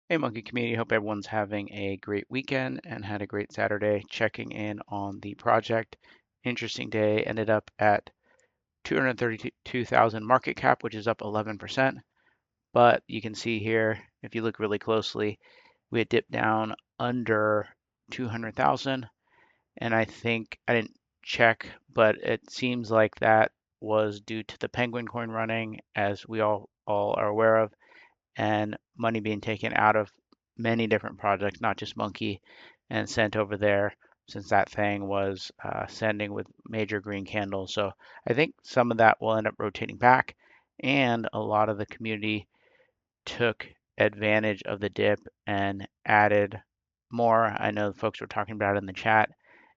Hey, Monkey community. Hope everyone's having a great weekend and had a great Saturday. Checking in on the project. Interesting day. Ended up at 232,000 market cap, which is up 11%. But you can see here, if you look really closely, we had dipped down under 200,000. And I think I didn't check, but it seems like that was due to the Penguin coin running, as we all are aware of, and money being taken out of many different projects, not just Monkey, and sent over there since that thing was sending with major green candles. So I think some of that will end up rotating back, and a lot of the community took advantage of the dip and added more. I know folks were talking about it in the chat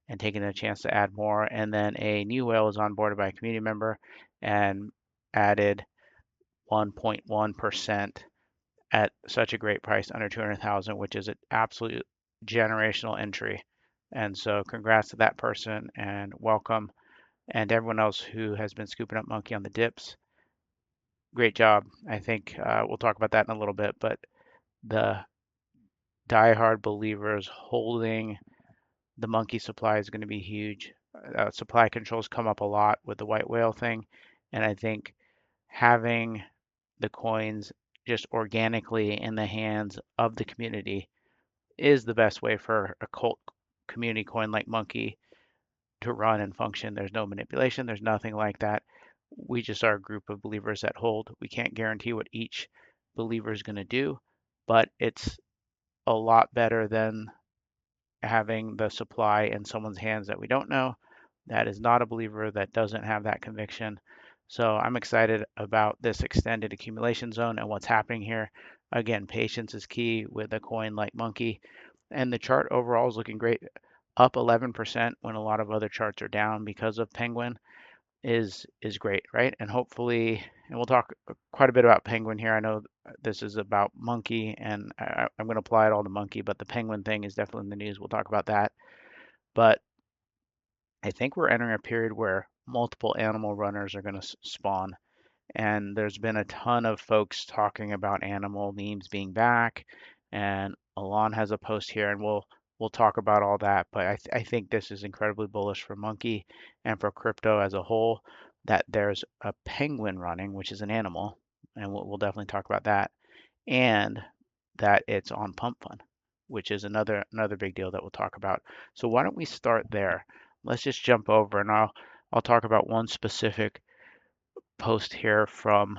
and taking a chance to add more. And then a new whale was onboarded by a community member and added 1.1% at such a great price, under 200,000, which is an absolute generational entry. And so congrats to that person and welcome. And everyone else who has been scooping up Monkey on the dips, great job. I think we'll talk about that in a little bit, but the diehard believers holding the Monkey supply is going to be huge. Supply controls come up a lot with the white whale thing. And I think having the coins just organically in the hands of the community is the best way for a cult community coin like Monkey to run and function. There's no manipulation, there's nothing like that. We just are a group of believers that hold. We can't guarantee what each believer is going to do, but it's a lot better than having the supply in someone's hands that we don't know, that is not a believer, that doesn't have that conviction. So I'm excited about this extended accumulation zone and what's happening here. Again, patience is key with a coin like Monkey. And the chart overall is looking great, up 11% when a lot of other charts are down because of Penguin is great, right? And hopefully, and we'll talk quite a bit about Penguin here. I know this is about Monkey, and I'm going to apply it all to Monkey, but the Penguin thing is definitely in the news. We'll talk about that. But I think we're entering a period where multiple animal runners are going to spawn. And there's been a ton of folks talking about animal memes being back. And Alon has a post here, and we'll talk about all that. But I think this is incredibly bullish for Monkey and for crypto as a whole. That there's a penguin running, which is an animal, and we'll definitely talk about that. And that it's on Pump Fund, which is another big deal that we'll talk about. So why don't we start there? Let's just jump over, and I'll talk about one specific post here from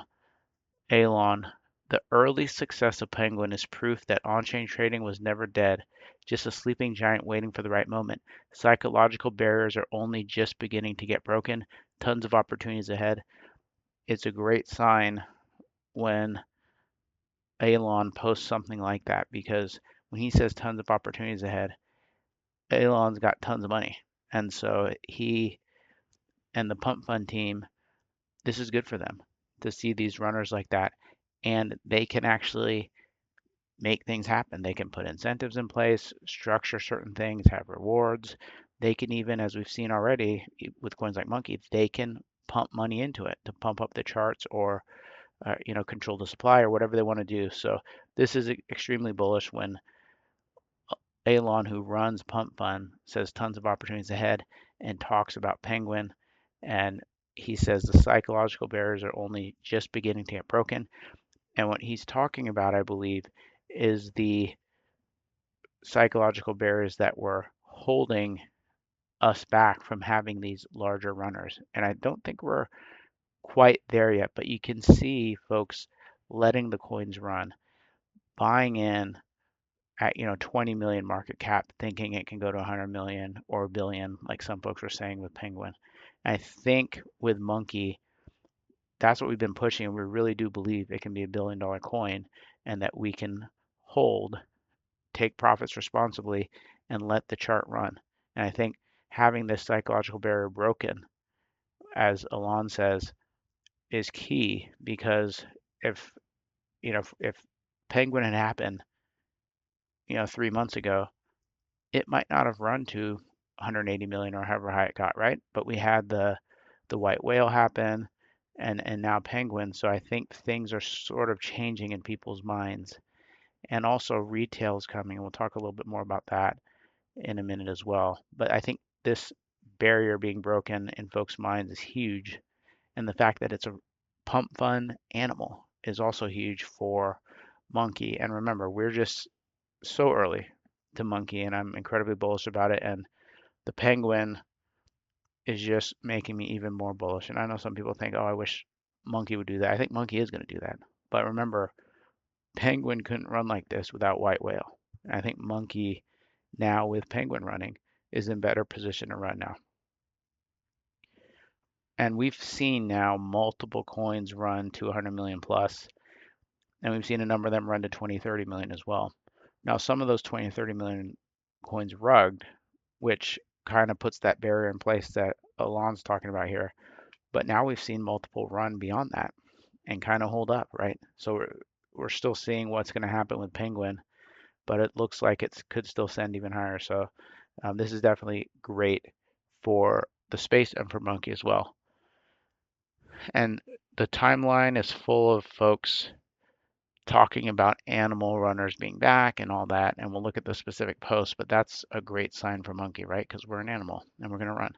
Alon. The early success of Penguin is proof that on-chain trading was never dead, just a sleeping giant waiting for the right moment. Psychological barriers are only just beginning to get broken. Tons of opportunities ahead. It's a great sign when Alon posts something like that because when he says tons of opportunities ahead, Alon's got tons of money. And so he and the Pump Fund team, this is good for them to see these runners like that. And they can actually make things happen. They can put incentives in place, structure certain things, have rewards. They can even, as we've seen already with coins like Monkey, they can pump money into it to pump up the charts or control the supply or whatever they want to do. So this is extremely bullish when Alon, who runs Pump Fund, says tons of opportunities ahead and talks about Penguin. And he says the psychological barriers are only just beginning to get broken. And what he's talking about, I believe, is the psychological barriers that were holding us back from having these larger runners. And I don't think we're quite there yet, but you can see folks letting the coins run, buying in at 20 million market cap, thinking it can go to 100 million or a billion, like some folks were saying with Penguin. I think with Monkey, that's what we've been pushing. We really do believe it can be $1 billion coin and that we can hold, take profits responsibly, and let the chart run. And I think having this psychological barrier broken, as Alon says, is key because if if Penguin had happened, 3 months ago, it might not have run to 180 million or however high it got, right? But we had the white whale happen and now Penguin. So I think things are sort of changing in people's minds. And also retail is coming, and we'll talk a little bit more about that in a minute as well. But I think this barrier being broken in folks' minds is huge. And the fact that it's a pump fun animal is also huge for monkey. And remember, we're just so early to monkey, and I'm incredibly bullish about it. And the penguin is just making me even more bullish. And I know some people think, oh, I wish monkey would do that. I think monkey is going to do that. But remember, penguin couldn't run like this without white whale. And I think monkey now with penguin running is in better position to run now. And we've seen now multiple coins run to 100 million plus, and we've seen a number of them run to 20, 30 million as well. Now, some of those 20, 30 million coins rugged, which kind of puts that barrier in place that Alon's talking about here. But now we've seen multiple run beyond that and kind of hold up, right? So we're still seeing what's going to happen with Penguin, but it looks like it could still send even higher. So this is definitely great for the space and for Monkey as well. And the timeline is full of folks talking about animal runners being back and all that. And we'll look at the specific posts, but that's a great sign for Monkey, right? Because we're an animal and we're going to run.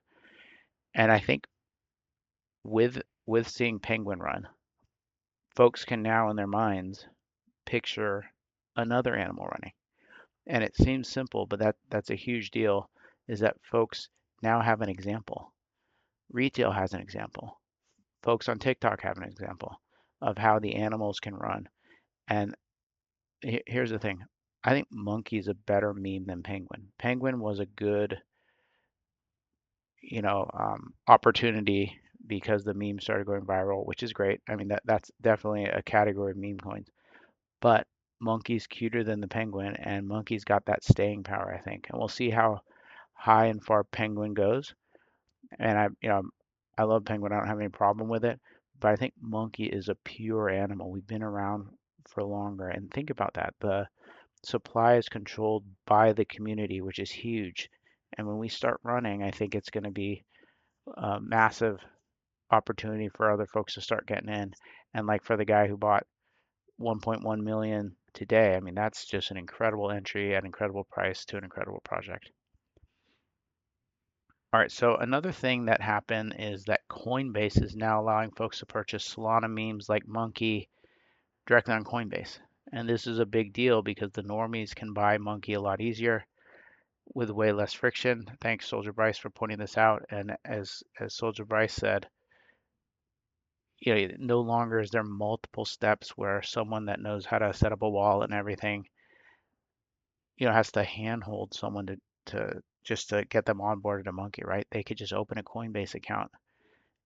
And I think with seeing Penguin run, folks can now in their minds picture another animal running. And it seems simple, but that's a huge deal, is that folks now have an example. Retail has an example. Folks on TikTok have an example of how the animals can run. And here's the thing. I think monkey's a better meme than penguin. Penguin was a good, opportunity because the meme started going viral, which is great. I mean, that's definitely a category of meme coins. But monkey's cuter than the penguin, and monkey's got that staying power, I think. And we'll see how high and far penguin goes. And I love penguin. I don't have any problem with it. But I think monkey is a pure animal. We've been around for longer. And think about that. The supply is controlled by the community, which is huge. And when we start running, I think it's going to be a massive opportunity for other folks to start getting in. And like for the guy who bought 1.1 million today, I mean, that's just an incredible entry at an incredible price to an incredible project. All right, so another thing that happened is that Coinbase is now allowing folks to purchase Solana memes like Monkey directly on Coinbase. And this is a big deal because the normies can buy Monkey a lot easier with way less friction. Thanks, Soldier Bryce, for pointing this out. And as Soldier Bryce said, no longer is there multiple steps where someone that knows how to set up a wallet and everything, has to handhold someone to just to get them onboarded to Monkey, right? They could just open a Coinbase account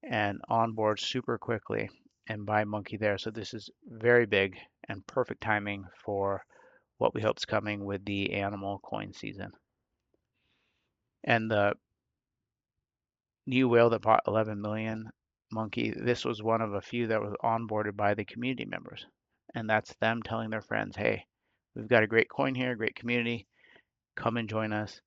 and onboard super quickly and buy Monkey there. So this is very big and perfect timing for what we hope is coming with the animal coin season. And the new whale that bought 11 million Monkey, this was one of a few that was onboarded by the community members. And that's them telling their friends, hey, we've got a great coin here, great community, come and join us.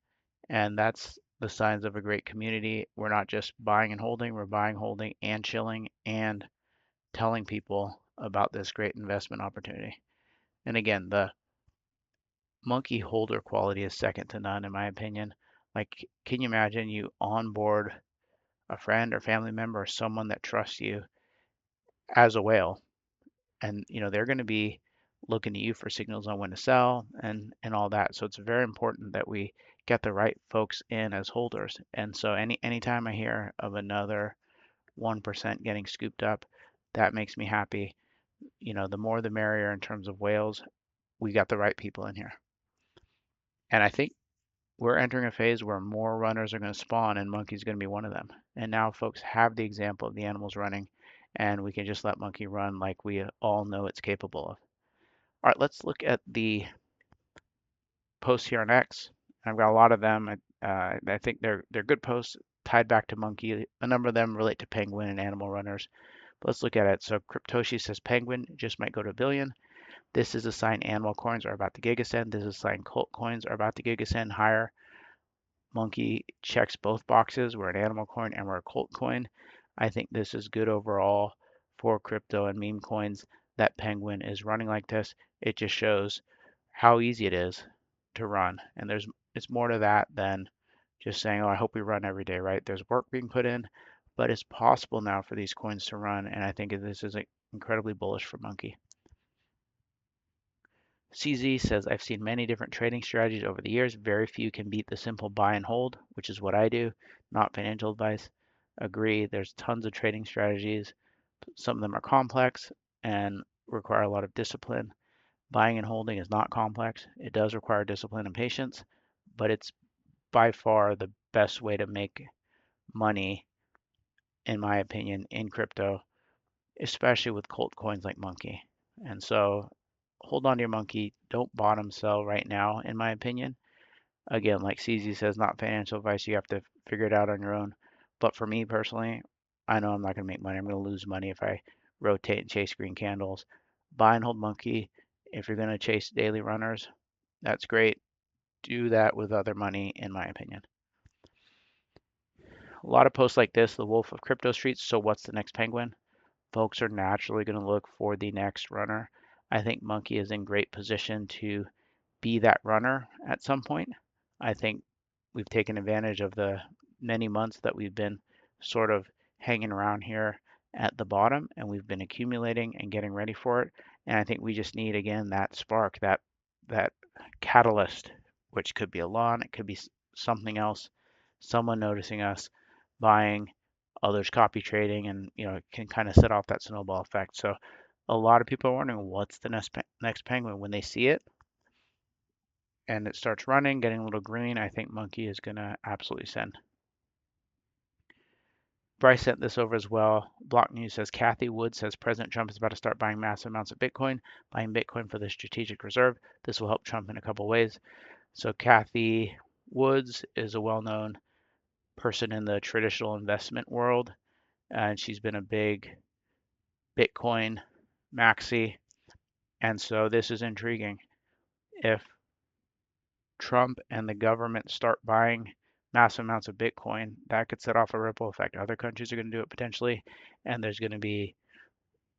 And that's the signs of a great community. We're not just buying and holding, we're buying, holding, and chilling and telling people about this great investment opportunity. And again, the Monkey holder quality is second to none, in my opinion. Like, can you imagine you onboard a friend or family member or someone that trusts you as a whale, and they're going to be looking to you for signals on when to sell and all that. So it's very important that we get the right folks in as holders. And so anytime I hear of another 1% getting scooped up, that makes me happy. The more the merrier in terms of whales. We got the right people in here. And I think we're entering a phase where more runners are going to spawn, and Monkey's going to be one of them. And now folks have the example of the animals running, and we can just let Monkey run like we all know it's capable of. All right, let's look at the posts here on X. I've got a lot of them. I think they're good posts tied back to Monkey. A number of them relate to Penguin and animal runners. But let's look at it. So Cryptoshi says Penguin just might go to $1 billion. This is a sign animal coins are about to gigasend. This is a sign cult coins are about to gigasend higher. Monkey checks both boxes. We're an animal coin and we're a cult coin. I think this is good overall for crypto and meme coins that Penguin is running like this. It just shows how easy it is to run. And it's more to that than just saying, oh, I hope we run every day, right? There's work being put in, but it's possible now for these coins to run. And I think this is incredibly bullish for Monkey. CZ says, I've seen many different trading strategies over the years. Very few can beat the simple buy and hold, which is what I do, not financial advice. Agree, there's tons of trading strategies. Some of them are complex and require a lot of discipline. Buying and holding is not complex. It does require discipline and patience, but it's by far the best way to make money, in my opinion, in crypto, especially with cult coins like Monkey. And so hold on to your Monkey. Don't bottom sell right now, in my opinion. Again, like CZ says, not financial advice. You have to figure it out on your own. But for me personally, I know I'm not going to make money. I'm going to lose money if I rotate and chase green candles. Buy and hold Monkey. If you're going to chase daily runners, that's great. Do that with other money, in my opinion. A lot of posts like this, the Wolf of Crypto Streets. So what's the next penguin? Folks are naturally going to look for the next runner. I think Monkey is in great position to be that runner at some point. I think we've taken advantage of the many months that we've been sort of hanging around here at the bottom, and we've been accumulating and getting ready for it. And I think we just need again that spark, that catalyst, which could be a lawn, it could be something else, someone noticing us, buying, others copy trading, and it can kind of set off that snowball effect. So a lot of people are wondering what's the next penguin. When they see it and it starts running, getting a little green, I think Monkey is gonna absolutely send. Bryce sent this over as well. Block News says Kathy Wood says President Trump is about to start buying massive amounts of Bitcoin, buying Bitcoin for the strategic reserve. This will help Trump in a couple ways. So Kathy Woods is a well-known person in the traditional investment world, and she's been a big Bitcoin maxi. And so this is intriguing. If Trump and the government start buying massive amounts of Bitcoin, that could set off a ripple effect. Other countries are going to do it potentially, and there's going to be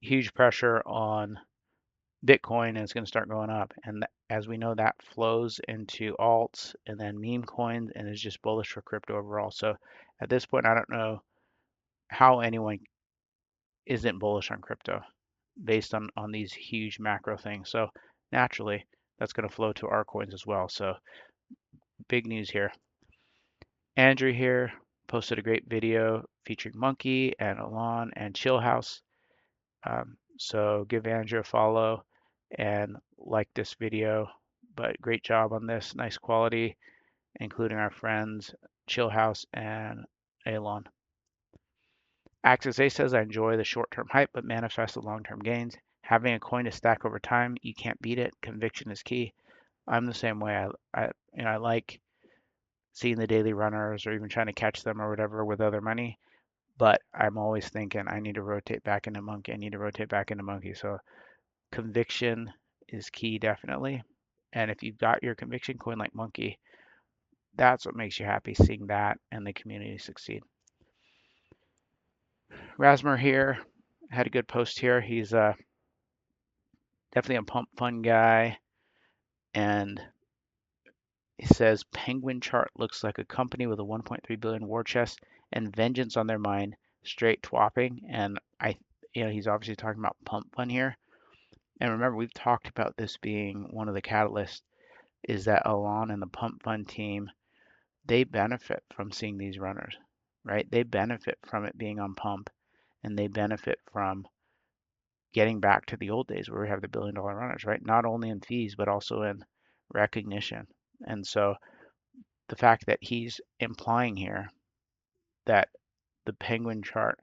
huge pressure on Bitcoin, and it's going to start going up. And as we know, that flows into alts and then meme coins, and is just bullish for crypto overall. So at this point, I don't know how anyone isn't bullish on crypto based on these huge macro things. So naturally, that's going to flow to our coins as well. So big news here. Andrew here posted a great video featuring Monkey and Alon and Chill House. So give Andrew a follow and like this video. But great job on this, nice quality, including our friends Chill House and Alon. Axis A says, I enjoy the short-term hype, but manifest the long-term gains. Having a coin to stack over time, you can't beat it. Conviction is key. I'm the same way. I like seeing the daily runners or even trying to catch them or whatever with other money. But I'm always thinking I need to rotate back into Monkey. I need to rotate back into Monkey. So conviction is key, definitely. And if you've got your conviction coin like Monkey, that's what makes you happy, seeing that and the community succeed. Rasmer here had a good post here. He's definitely a pump fun guy, and he says Penguin chart looks like a company with a 1.3 billion war chest and vengeance on their mind, straight twapping. And he's obviously talking about pump fun here. And remember, we've talked about this being one of the catalysts is that Alon and the pump fun team, they benefit from seeing these runners, right? They benefit from it being on pump, and they benefit from getting back to the old days where we have the billion-dollar runners, right? Not only in fees, but also in recognition. And so the fact that he's implying here that the Penguin chart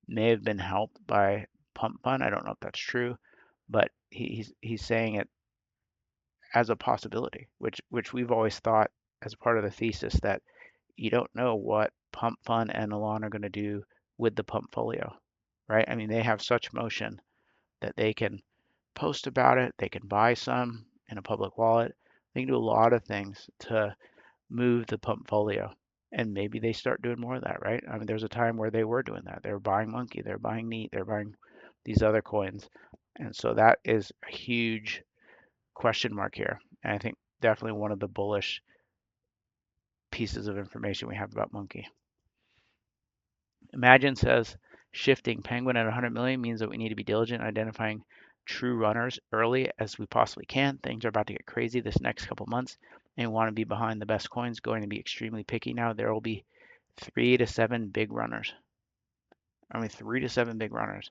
may have been helped by pump fun, I don't know if that's true, but he's saying it as a possibility, which we've always thought as part of the thesis that you don't know what pump fun and Alon are going to do with the pump folio, right? I mean, they have such motion that they can post about it, they can buy some in a public wallet, they can do a lot of things to move the pump folio. And maybe they start doing more of that, right? I mean, there's a time where they were doing that. They were buying Monkey, they're buying Neat, they're buying these other coins. And so that is a huge question mark here. And I think definitely one of the bullish pieces of information we have about Monkey. Imagine says shifting Penguin at 100 million means that we need to be diligent in identifying true runners early as we possibly can. Things are about to get crazy this next couple months, and we want to be behind the best coins. Going to be extremely picky now. There will be 3 to 7 big runners. I mean, 3 to 7 big runners.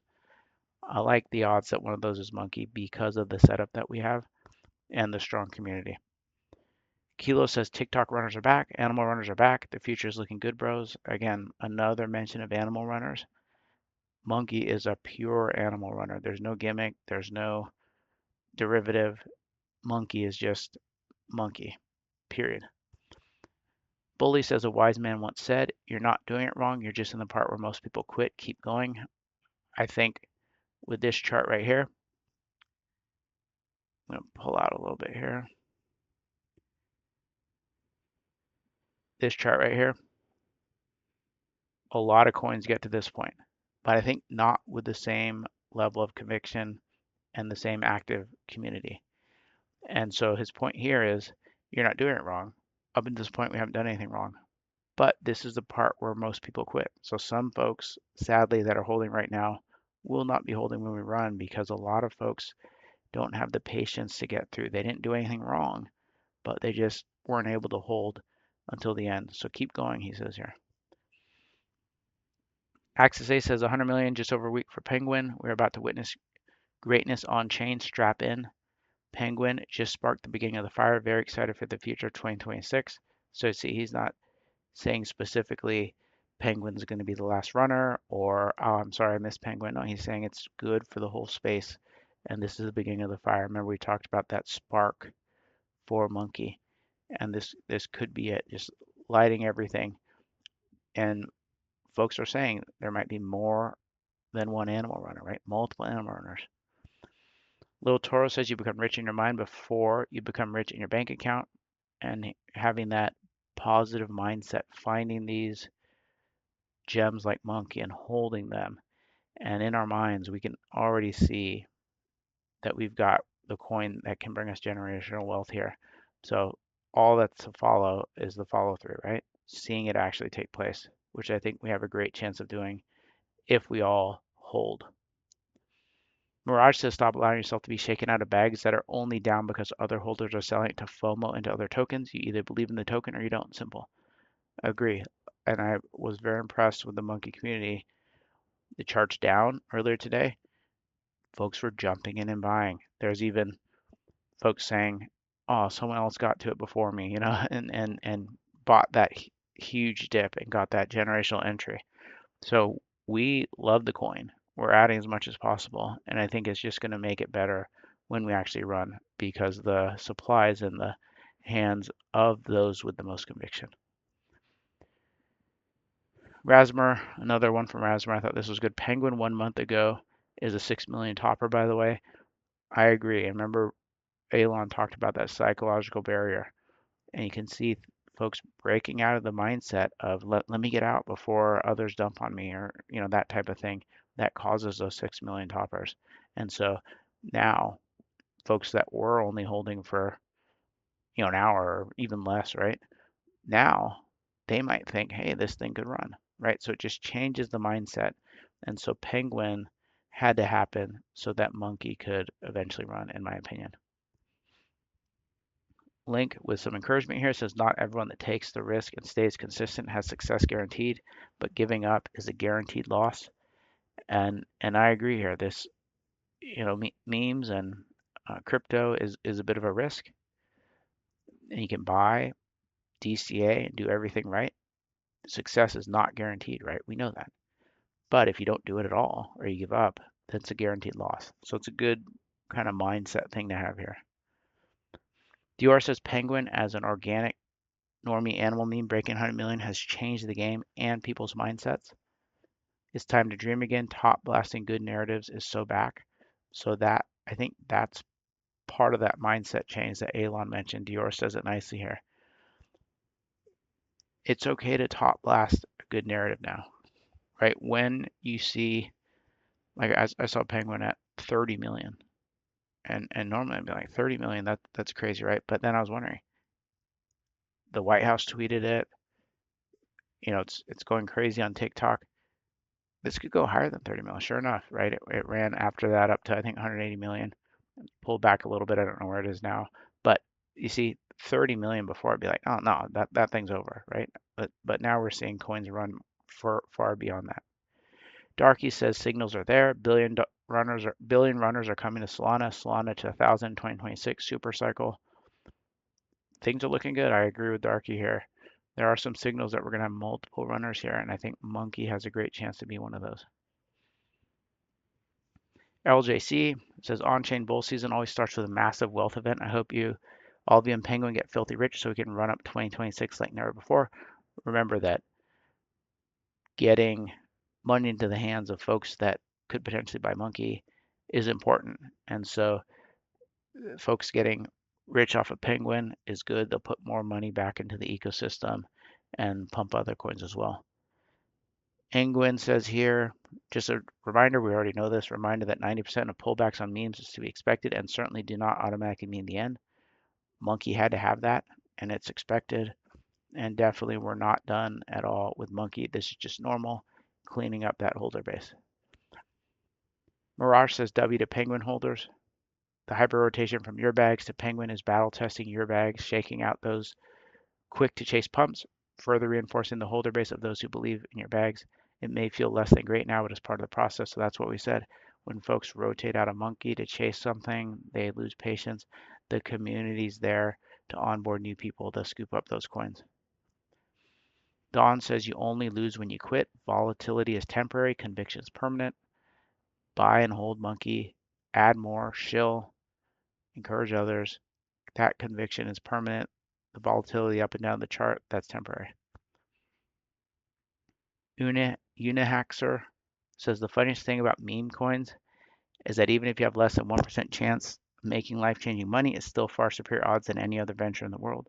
I like the odds that one of those is Monkey because of the setup that we have and the strong community. Kilo says TikTok runners are back, animal runners are back. The future is looking good, bros. Again, another mention of animal runners. Monkey is a pure animal runner. There's no gimmick, there's no derivative. Monkey is just monkey, period. Bully says a wise man once said, "You're not doing it wrong, you're just in the part where most people quit. Keep going." I think with this chart right here, I'm going to pull out a little bit here. This chart right here, a lot of coins get to this point, but I think not with the same level of conviction and the same active community. And so his point here is you're not doing it wrong. Up until this point, we haven't done anything wrong. But this is the part where most people quit. So some folks, sadly, that are holding right now will not be holding when we run because a lot of folks don't have the patience to get through. They didn't do anything wrong, but they just weren't able to hold until the end. So keep going, he says here. Axis A says 100 million just over a week for Penguin. We're about to witness greatness on chain. Strap in. Penguin just sparked the beginning of the fire. Very excited for the future of 2026. So see, he's not saying specifically Penguin's going to be the last runner or, oh, I'm sorry, I missed Penguin. No, he's saying it's good for the whole space. And this is the beginning of the fire. Remember, we talked about that spark for Monkey. And this could be it, just lighting everything. And folks are saying there might be more than one animal runner, right? Multiple animal runners. Little Toro says you become rich in your mind before you become rich in your bank account. And having that positive mindset, finding these gems like Monkey and holding them. And in our minds, we can already see that we've got the coin that can bring us generational wealth here. So all that's to follow is the follow through, right? Seeing it actually take place, which I think we have a great chance of doing if we all hold. Mirage says stop allowing yourself to be shaken out of bags that are only down because other holders are selling it to FOMO into other tokens. You either believe in the token or you don't. Simple. Agree. And I was very impressed with the Monkey community. The chart's down earlier today. Folks were jumping in and buying. There's even folks saying, "Oh, someone else got to it before me," and bought that huge dip and got that generational entry. So we love the coin. We're adding as much as possible, and I think it's just going to make it better when we actually run because the supply is in the hands of those with the most conviction. Rasmer, another one from Rasmer. I thought this was good. Penguin 1 month ago is a 6 million topper, by the way. I agree. And remember, Elon talked about that psychological barrier, and you can see folks breaking out of the mindset of let me get out before others dump on me, or that type of thing that causes those 6 million toppers. And so now folks that were only holding for an hour or even less, right? Now they might think, hey, this thing could run, right? So it just changes the mindset. And so Penguin had to happen so that Monkey could eventually run, in my opinion. Link with some encouragement here says not everyone that takes the risk and stays consistent has success guaranteed, but giving up is a guaranteed loss. And I agree here. This memes and crypto is a bit of a risk, and you can buy DCA and do everything right. Success is not guaranteed, right? We know that. But if you don't do it at all or you give up, that's a guaranteed loss. So it's a good kind of mindset thing to have here. Dior says Penguin as an organic normie animal meme breaking 100 million has changed the game and people's mindsets. It's time to dream again. Top blasting good narratives is so back. So that I think that's part of that mindset change that Elon mentioned. Dior says it nicely here. It's okay to top blast a good narrative now, right? When you see, like I saw Penguin at 30 million. And normally I'd be like 30 million, that's crazy, right? But then I was wondering, the White House tweeted it, it's going crazy on TikTok. This could go higher than 30 million, sure enough, right? It ran after that up to I think 180 million, pulled back a little bit. I don't know where it is now, but you see 30 million before, I'd be like, oh no, that thing's over, right? But now we're seeing coins run far beyond that. Darky says signals are there. Billion runners are coming to Solana. Solana to 1,000 2026 super cycle. Things are looking good. I agree with Darky here. There are some signals that we're going to have multiple runners here, and I think Monkey has a great chance to be one of those. LJC says on-chain bull season always starts with a massive wealth event. I hope you all of you in Penguin get filthy rich so we can run up 2026 like never before. Remember that getting money into the hands of folks that could potentially buy Monkey is important. And so folks getting rich off of Penguin is good. They'll put more money back into the ecosystem and pump other coins as well. Penguin says here, just a reminder, we already know this, reminder that 90% of pullbacks on memes is to be expected and certainly do not automatically mean the end. Monkey had to have that, and it's expected. And definitely we're not done at all with Monkey. This is just normal, cleaning up that holder base. Mirage says W to Penguin holders. The hyper rotation from your bags to Penguin is battle testing your bags, shaking out those quick to chase pumps, further reinforcing the holder base of those who believe in your bags. It may feel less than great now, but it's part of the process. So that's what we said. When folks rotate out a Monkey to chase something, they lose patience. The community's there to onboard new people to scoop up those coins. Don says you only lose when you quit. Volatility is temporary, conviction is permanent. Buy and hold Monkey, add more, shill, encourage others. That conviction is permanent. The volatility up and down the chart, that's temporary. Unihaxer says the funniest thing about meme coins is that even if you have less than 1% chance of making life-changing money, it's still far superior odds than any other venture in the world.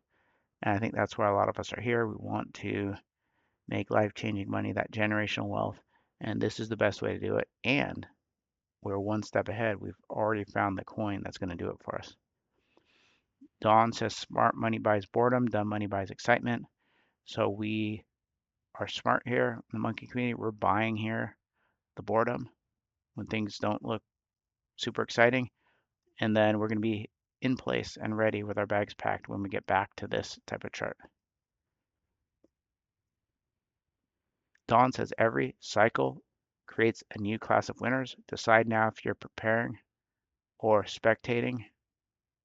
And I think that's why a lot of us are here. We want to make life-changing money, that generational wealth, and this is the best way to do it. And we're one step ahead. We've already found the coin that's going to do it for us. Don says smart money buys boredom, dumb money buys excitement. So we are smart here in the Monkey community. We're buying here the boredom when things don't look super exciting. And then we're going to be in place and ready with our bags packed when we get back to this type of chart. Don says every cycle creates a new class of winners. Decide now if you're preparing or spectating.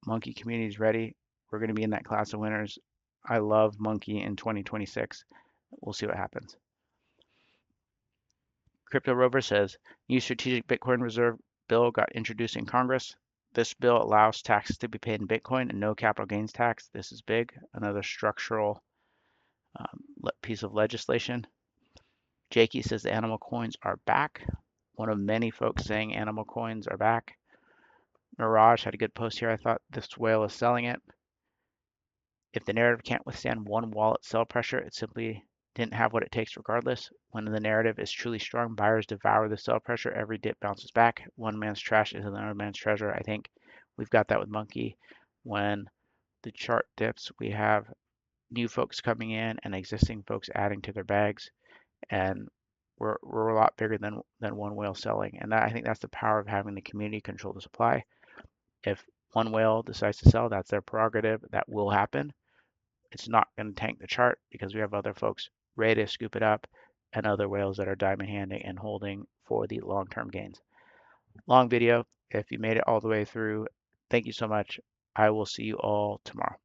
Monkey community is ready. We're going to be in that class of winners. I love Monkey in 2026. We'll see what happens. Crypto Rover says, new strategic Bitcoin reserve bill got introduced in Congress. This bill allows taxes to be paid in Bitcoin and no capital gains tax. This is big, another structural piece of legislation. Jakey says the animal coins are back. One of many folks saying animal coins are back. Mirage had a good post here. I thought this whale is selling it. If the narrative can't withstand one wallet sell pressure, it simply didn't have what it takes regardless. When the narrative is truly strong, buyers devour the sell pressure. Every dip bounces back. One man's trash is another man's treasure. I think we've got that with Monkey. When the chart dips, we have new folks coming in and existing folks adding to their bags. And we're a lot bigger than one whale selling. And I think that's the power of having the community control the supply. If one whale decides to sell, that's their prerogative. That will happen. It's not going to tank the chart because we have other folks ready to scoop it up and other whales that are diamond handing and holding for the long-term gains. Long video. If you made it all the way through, thank you so much. I will see you all tomorrow.